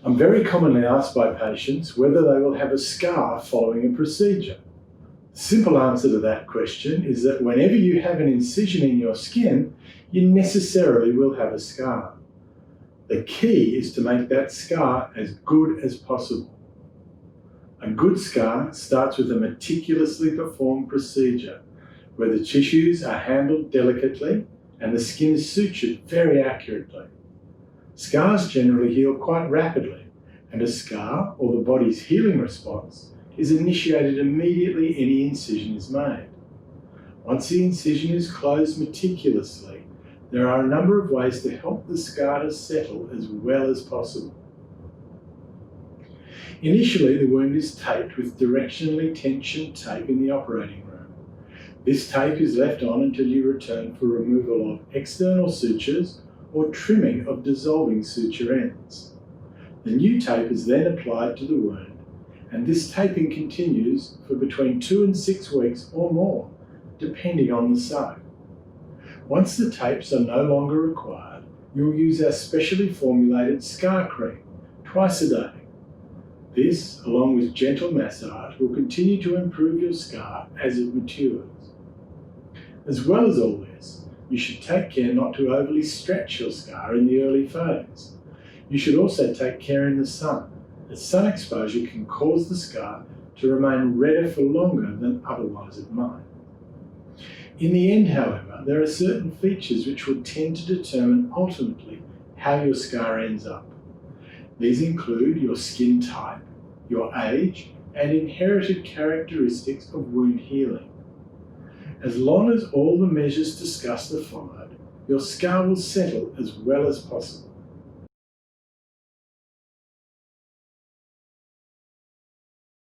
I'm very commonly asked by patients whether they will have a scar following a procedure. The simple answer to that question is that whenever you have an incision in your skin, you necessarily will have a scar. The key is to make that scar as good as possible. A good scar starts with a meticulously performed procedure where the tissues are handled delicately and the skin is sutured very accurately. Scars generally heal quite rapidly, and a scar, or the body's healing response, is initiated immediately any incision is made. Once the incision is closed meticulously, there are a number of ways to help the scar to settle as well as possible. Initially, the wound is taped with directionally tensioned tape in the operating room. This tape is left on until you return for removal of external sutures or trimming of dissolving suture ends. The new tape is then applied to the wound, and this taping continues for between 2 and 6 weeks or more, depending on the site. Once the tapes are no longer required, you'll use our specially formulated scar cream twice a day. This, along with gentle massage, will continue to improve your scar as it matures. As well as all this, you should take care not to overly stretch your scar in the early phase. You should also take care in the sun, as sun exposure can cause the scar to remain redder for longer than otherwise it might. In the end, however, there are certain features which will tend to determine ultimately how your scar ends up. These include your skin type, your age, and inherited characteristics of wound healing. As long as all the measures discussed are followed, your scar will settle as well as possible.